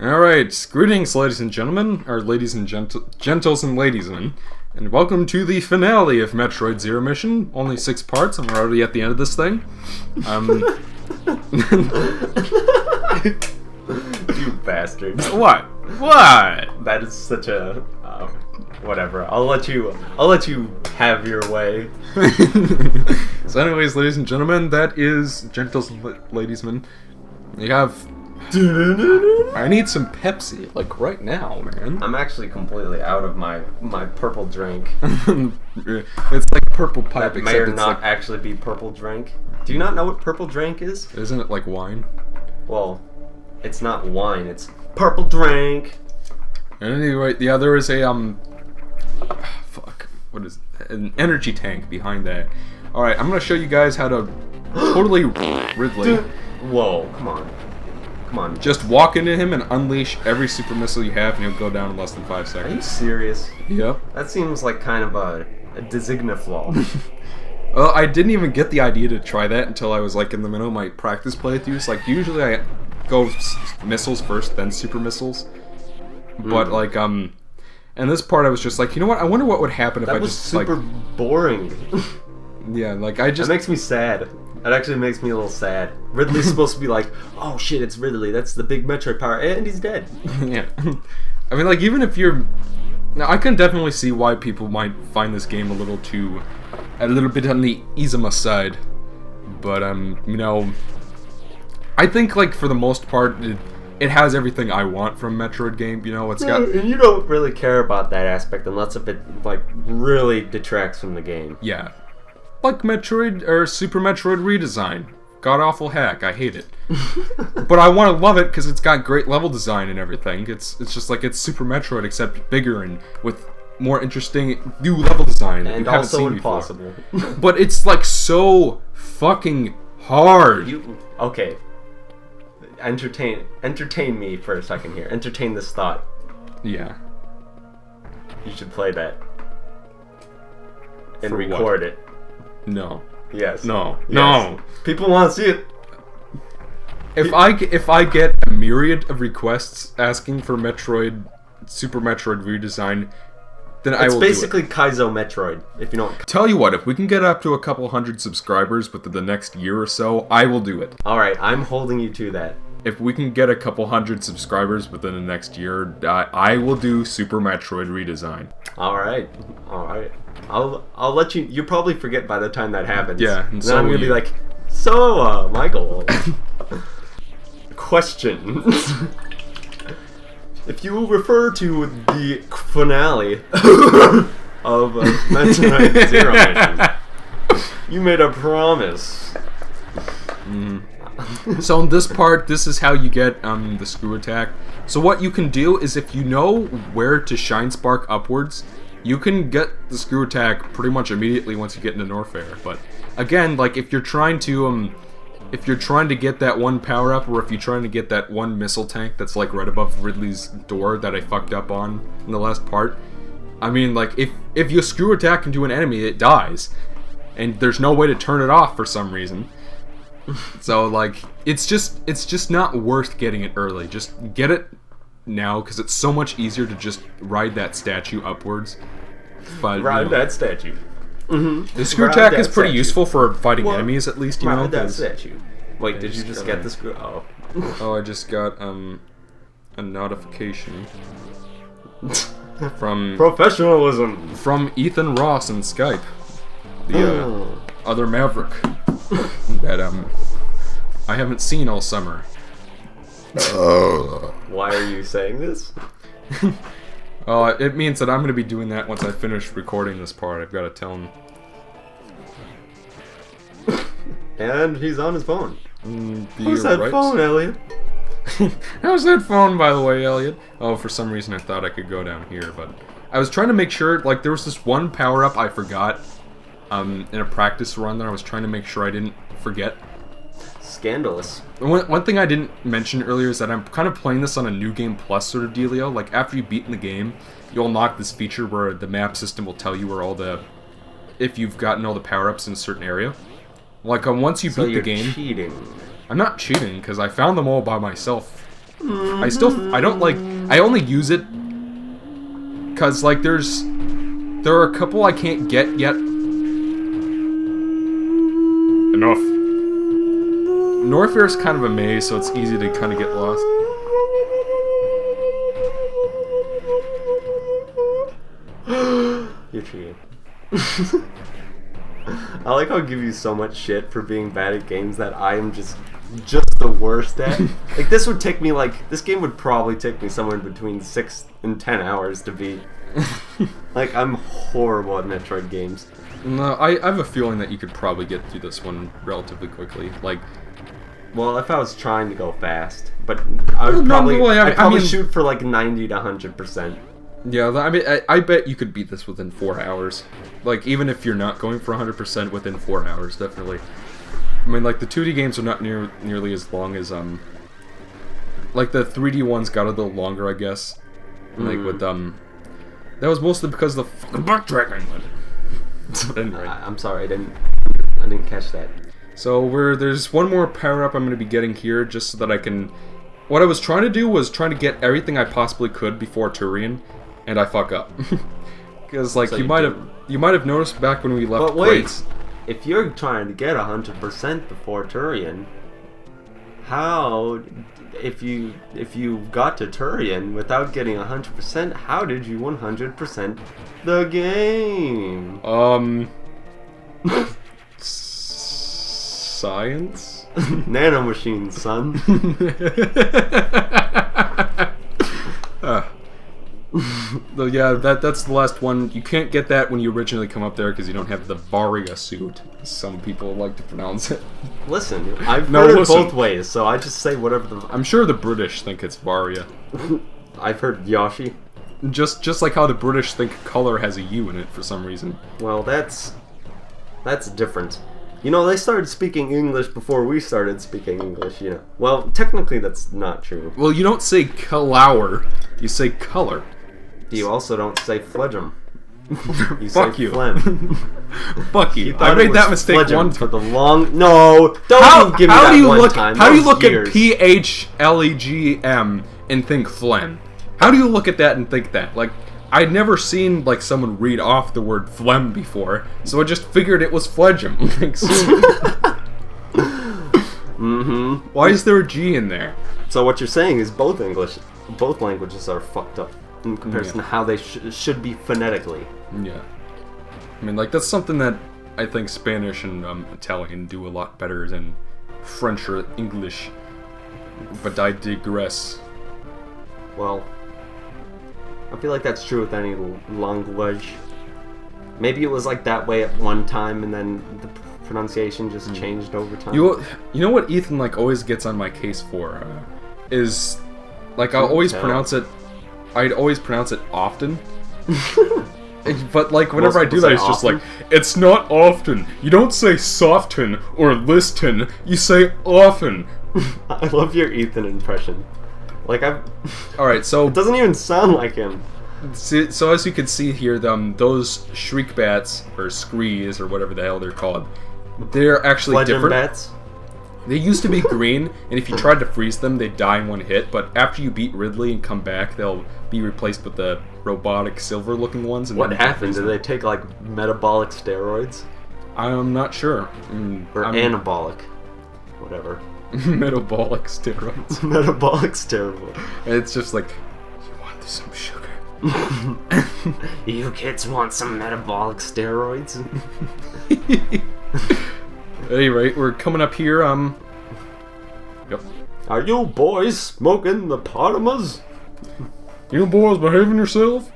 Alright, greetings ladies and gentlemen, or ladies and gentles and ladiesmen, and welcome to the finale of Metroid Zero Mission. Only 6 parts, and we're already at the end of this thing. You bastard. What? What? That is such a... whatever. I'll let you have your way. So anyways, ladies and gentlemen, that is gentles and ladiesmen. You have... I need some Pepsi, like right now, man. I'm actually completely out of my purple drink. It's like purple pipe, That may or not actually be purple drink. Do you not know what purple drink is? Isn't it like wine? Well, it's not wine, it's purple drink. And anyway, the other is a, what is it? An energy tank behind that. Alright, I'm gonna show you guys how to totally Ridley. Whoa, come on. Come on. Just walk into him and unleash every super missile you have, and he'll go down in less than 5 Are seconds. you serious? Yep. That seems like kind of a designa flaw. Well, I didn't even get the idea to try that until I was like in the middle of my practice playthroughs. Like usually I go missiles first, then super missiles. But like in this part I was just like, you know what? I wonder what would happen if I just super boring. Yeah, like I just That makes me sad. That actually makes me a little sad. Ridley's supposed to be like, oh shit, it's Ridley. That's the big Metroid power, and he's dead. Yeah. I mean, like, even if you're... Now, I can definitely see why people might find this game a little bit on the Izuma side. But, you know... I think, like, for the most part, it has everything I want from a Metroid game, you know? It's got... And you don't really care about that aspect unless if it, like, really detracts from the game. Yeah. Like Metroid, or Super Metroid redesign. God-awful hack, I hate it. But I want to love it because it's got great level design and everything. It's just like it's Super Metroid except bigger and with more interesting new level design that And you haven't also seen impossible. before. But it's like so fucking hard. Okay. Entertain me for a second here. Entertain this thought. Yeah. You should play that. And For record what? it. No. Yes. No. Yes. No. People want to see it. If I get a myriad of requests asking for Metroid, Super Metroid redesign, then I will do it. It's basically Kaizo Metroid, if you don't... Tell you what, if we can get up to a couple hundred subscribers within the next year or so, I will do it. Alright, I'm holding you to that. If we can get a couple hundred subscribers within the next year, I will do Super Metroid redesign. Alright. I'll let you... You'll probably forget by the time that happens. Yeah, and then so I'm will gonna be you. like, so, Michael... Question. If you refer to the finale of Metroid Zero Mission, you made a promise. So in this part, this is how you get the screw attack. So what you can do is if you know where to shine spark upwards, you can get the screw attack pretty much immediately once you get into Norfair. But again, like if you're trying to get that one power up, or if you're trying to get that one missile tank that's like right above Ridley's door that I fucked up on in the last part, I mean, like if you screw attack into an enemy, it dies, and there's no way to turn it off for some reason. So like it's just not worth getting it early. Just get it now because it's so much easier to just ride that statue upwards. But Ride that statue. the screw attack is pretty useful for fighting enemies, at least, you know. Ride that 'cause- statue. Wait, did you just get the screw? Oh. Oh, I just got a notification from Professionalism. Ethan Ross in Skype, the other Maverick that I haven't seen all summer. Why are you saying this? It means that I'm going to be doing that once I finish recording this part. I've got to tell him. And he's on his phone. Who's that phone, Elliot? How's that phone, by the way, Elliot? Oh, for some reason I thought I could go down here, but I was trying to make sure, like, there was this one power-up I forgot in a practice run that I was trying to make sure I didn't forget. Scandalous. One thing I didn't mention earlier is that I'm kind of playing this on a New Game Plus sort of dealio. Like, after you've beaten the game, you'll unlock this feature where the map system will tell you where all the... if you've gotten all the power-ups in a certain area. Like, once you beat the game... cheating. I'm not cheating, because I found them all by myself I don't like, I only use it because, like, there are a couple I can't get yet. Enough. Norfair's kind of a maze, so it's easy to kind of get lost. You're cheating. I like how I give you so much shit for being bad at games that I am just the worst at. Like, this would take me, like, this game would probably take me somewhere between 6 and 10 hours to beat. Like, I'm horrible at Metroid games. No, I have a feeling that you could probably get through this one relatively quickly. Like, well, if I was trying to go fast, but I would probably, I'd probably shoot for like 90 to 100%. Yeah, I mean, I bet you could beat this within 4 hours. Like, even if you're not going for 100% within 4 hours, definitely. I mean, like, the 2D games are not nearly as long as, like, the 3D ones got a little longer, I guess. Like, with, that was mostly because of the fucking backtracking. Anyway. I'm sorry, I didn't catch that. So, there's one more power-up I'm going to be getting here, just so that I can... What I was trying to do was trying to get everything I possibly could before Turian, and I fuck up. Because, like, so you might have noticed back when we left. But wait, if you're trying to get 100% before Turian, how, if you got to Turian without getting 100%, how did you 100% the game? Science? Nanomachines, son. So yeah, that's the last one. You can't get that when you originally come up there because you don't have the Varia suit. Some people like to pronounce it. Listen, I've heard it both ways, so I just say whatever the... I'm sure the British think it's Varia. I've heard Yoshi. Just like how the British think color has a U in it for some reason. Well, that's different. You know, they started speaking English before we started speaking English, you know. Well, technically that's not true. Well, you don't say colour, you say color. You also don't say phlegm. You Fuck say you. phlegm. Fuck you. I made that mistake one time. For the long... No! Don't give me that one time. How do you look at PHLEGM and think phlegm? How do you look at that and think that? Like, I'd never seen, like, someone read off the word phlegm before, so I just figured it was phlegm. Mm-hmm. Why is there a G in there? So what you're saying is both languages are fucked up in comparison to how they should be phonetically. Yeah. I mean, like, that's something that I think Spanish and Italian do a lot better than French or English. But I digress. Well, I feel like that's true with any language. Maybe it was like that way at one time, and then the pronunciation just changed over time. You know what Ethan like always gets on my case for is like I'd always pronounce it often. But like whenever I do that, it's just like, it's not often. You don't say soften or listen. You say often. I love your Ethan impression. Like Alright, so it doesn't even sound like him. So as you can see here, those shriek bats or screes or whatever the hell they're called, they're actually different. Bats? They used to be green, and if you tried to freeze them, they'd die in one hit. But after you beat Ridley and come back, they'll be replaced with the robotic silver-looking ones. And what happened? Did they take like metabolic steroids? I'm not sure. Or anabolic, whatever. Metabolic steroids. Metabolic steroids. It's just like, you want some sugar? You kids want some metabolic steroids? At any rate, we're coming up here, Yep. Are you boys smoking the potamas? You boys behaving yourself?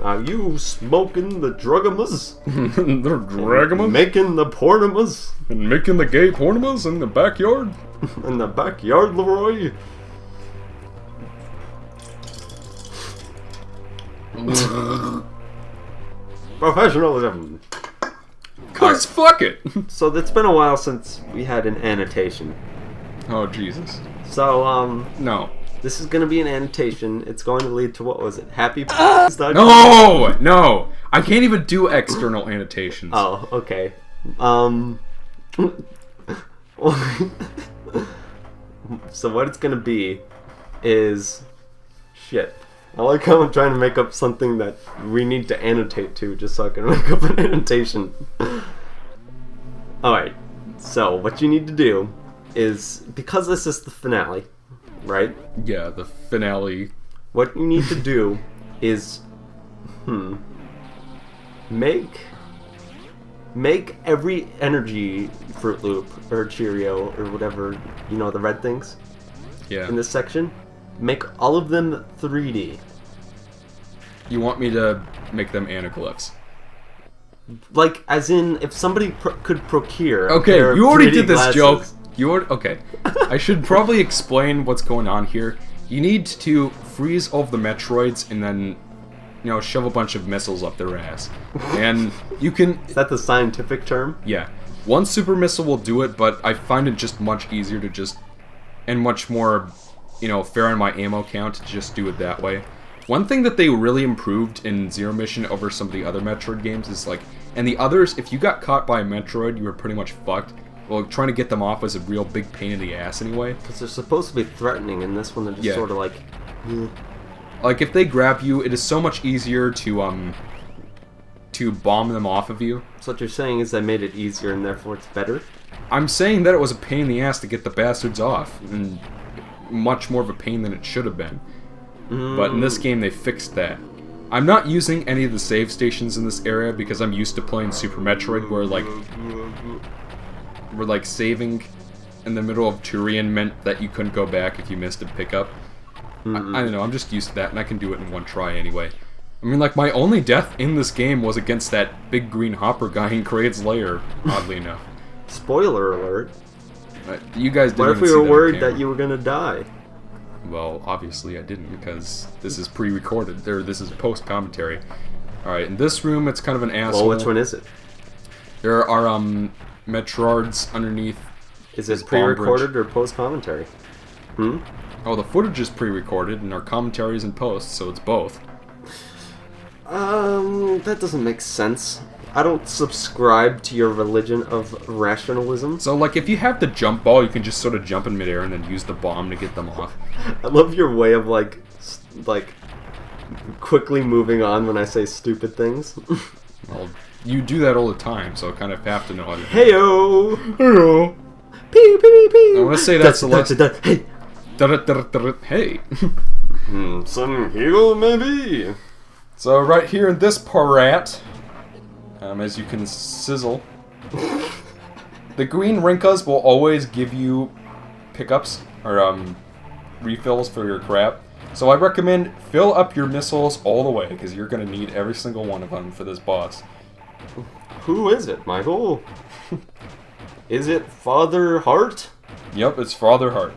Are you smoking the drugamas? They're dragamas? Making the portamas? And making the gay portamas in the backyard? In the backyard, Leroy? Professionalism. Cause fuck it! So it's been a while since we had an annotation. Oh, Jesus. So, no. This is going to be an annotation. It's going to lead to, what was it? Happy No! No! I can't even do external annotations. Oh, okay. So what it's going to be is shit. I like how I'm trying to make up something that we need to annotate to, just so I can make up an annotation. Alright, so what you need to do is, because this is the finale, right? Yeah, the finale. What you need to do is, make every energy Fruit Loop or Cheerio or whatever, you know, the red things Yeah. in this section, make all of them 3D. You want me to make them anaglyphs? Like, as in, if somebody could procure. a Okay, pair of you already 3D did this glasses. joke. Okay. I should probably explain what's going on here. You need to freeze all of the Metroids and then, you know, shove a bunch of missiles up their ass. And you can... Is that the scientific term? Yeah. One super missile will do it, but I find it just much easier to just... And much more, you know, fair on my ammo count to just do it that way. One thing that they really improved in Zero Mission over some of the other Metroid games is, like... And the others, if you got caught by a Metroid, you were pretty much fucked. Well, trying to get them off was a real big pain in the ass anyway. Because they're supposed to be threatening, and this one they're just sort of like... Like, if they grab you, it is so much easier to bomb them off of you. So what you're saying is I made it easier, and therefore it's better? I'm saying that it was a pain in the ass to get the bastards off, and much more of a pain than it should have been. But in this game, they fixed that. I'm not using any of the save stations in this area because I'm used to playing Super Metroid, where like saving in the middle of Turian meant that you couldn't go back if you missed a pickup. I don't know, I'm just used to that, and I can do it in one try anyway. I mean, like, my only death in this game was against that big green hopper guy in Kraid's lair, oddly enough. Spoiler alert. You guys didn't What if even we see were that on worried camera. that you were gonna die? Well, obviously I didn't, because this is pre-recorded. This is post-commentary. Alright, in this room, it's kind of an asshole. Well, which one is it? There are, Metroids underneath. Is this it bomb pre-recorded or post-commentary? Oh, the footage is pre-recorded, and our commentary is in post, so it's both. That doesn't make sense. I don't subscribe to your religion of rationalism. So, like, if you have the jump ball, you can just sort of jump in midair and then use the bomb to get them off. I love your way of, like, quickly moving on when I say stupid things. Well, you do that all the time, so I kind of have to know how to... Heyo! Heyo! Pew, pew, pew. I want to say that's the last... Hey! Hey! Some heal, maybe? So, right here in this part... as you can sizzle, the green Rinkas will always give you pickups, or refills for your crap. So I recommend fill up your missiles all the way, because you're going to need every single one of them for this boss. Who is it, Michael? Is it Father Hart? Yep, it's Father Hart.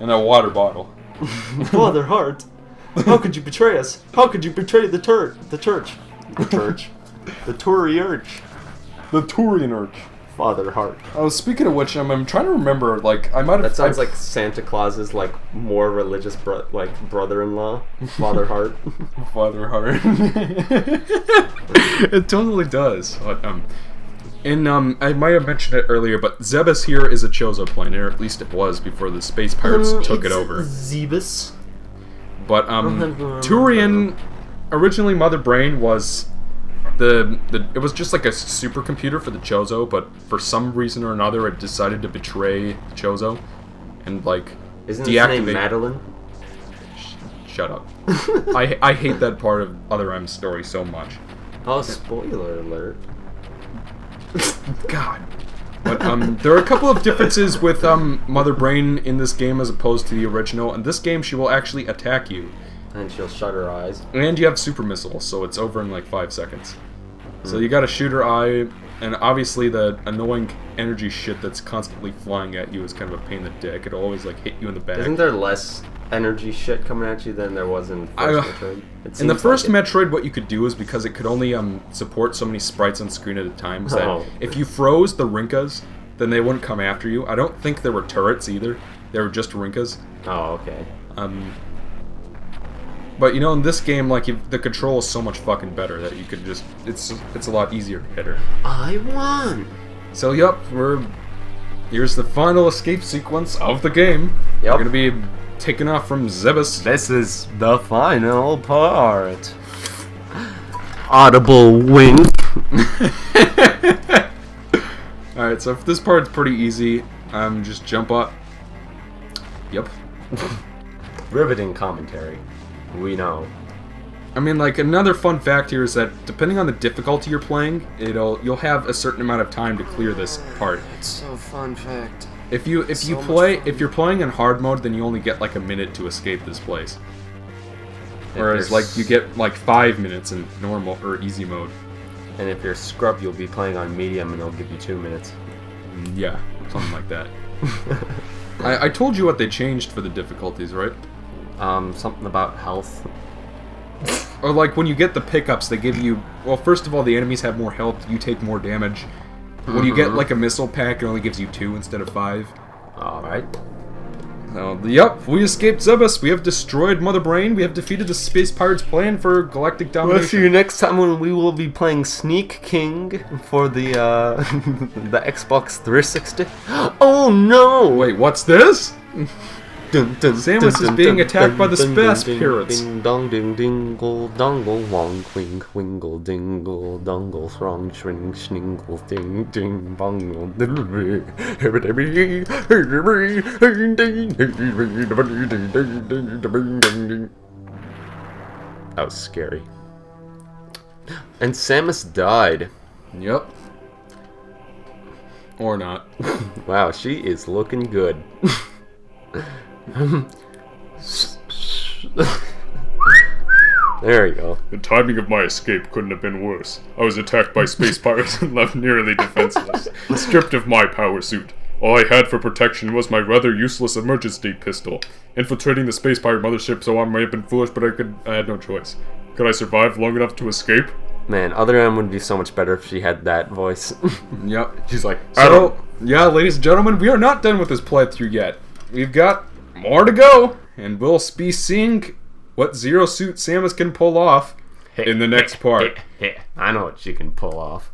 In a water bottle. Father Hart? How could you betray us? How could you betray the church? The church. The Tory Urch. The Turian Urch. Father Hart. Oh, speaking of which, I'm trying to remember, like, I might have... That sounds like Santa Claus's, like, more religious, brother-in-law. Father Hart. Father Hart. It totally does. But, I might have mentioned it earlier, but Zebus here is a Chozo planet, or at least it was before the Space Pirates took it over. Zebus. But, Turian, originally Mother Brain was... it was just like a supercomputer for the Chozo, but for some reason or another it decided to betray the Chozo and, like, Isn't deactivate... his name Madeline? Shut up. I hate that part of Other M's story so much. Oh, spoiler alert. God. But, there are a couple of differences with, Mother Brain in this game as opposed to the original. In this game, she will actually attack you. And she'll shut her eyes. And you have super missiles, so it's over in, like, 5 seconds. So you gotta shoot her eye, and obviously the annoying energy shit that's constantly flying at you is kind of a pain in the dick. It'll always, like, hit you in the back. Isn't there less energy shit coming at you than there was in first Metroid? In the first Metroid, what you could do is, because it could only support so many sprites on screen at a time, is that if you froze the Rinkas, then they wouldn't come after you. I don't think there were turrets either. They were just Rinkas. Oh, okay. But, you know, in this game, like, the control is so much fucking better that you could just... It's a lot easier to hit her. I won! So, yup, here's the final escape sequence of the game. Yep. We're gonna be taking off from Zebus. This is the final part. Audible wink. Alright, so this part's pretty easy. Just jump up. Yep. Riveting commentary. We know. I mean, like, another fun fact here is that depending on the difficulty you're playing, you'll have a certain amount of time to clear this part. It's so fun fact. If you're playing in hard mode, then you only get like a minute to escape this place. Whereas like you get like 5 minutes in normal or easy mode. And if you're scrub, you'll be playing on medium, and they'll give you 2 minutes. Yeah, something like that. I told you what they changed for the difficulties, right? Something about health. Or like when you get the pickups, they give you. Well, first of all, the enemies have more health. You take more damage. When you get like a missile pack, it only gives you 2 instead of 5. Alright. So, yep, we escaped Zebus. We have destroyed Mother Brain. We have defeated the Space Pirates' plan for galactic domination. We'll see you next time when we will be playing Sneak King for the the Xbox 360. Oh no! Wait, what's this? Dun, dun, Samus is being attacked by the Space Pirates. Ding dong ding dingle dongle wong quing wingle dingle dongle throng shring shingle ding ding bongle That was scary. And Samus died. Yep. Or not. Wow, she is looking good. There you go. The timing of my escape couldn't have been worse. I was attacked by space pirates and left nearly defenseless, stripped of my power suit. All I had for protection was my rather useless emergency pistol. Infiltrating the space pirate mothership, so I may have been foolish, but I had no choice. Could I survive long enough to escape? Man, Other M would be so much better if she had that voice. Yep. She's like, So, yeah, ladies and gentlemen, we are not done with this playthrough yet. We've got more to go, and we'll be seeing what Zero Suit Samus can pull off in the next part. I know what she can pull off.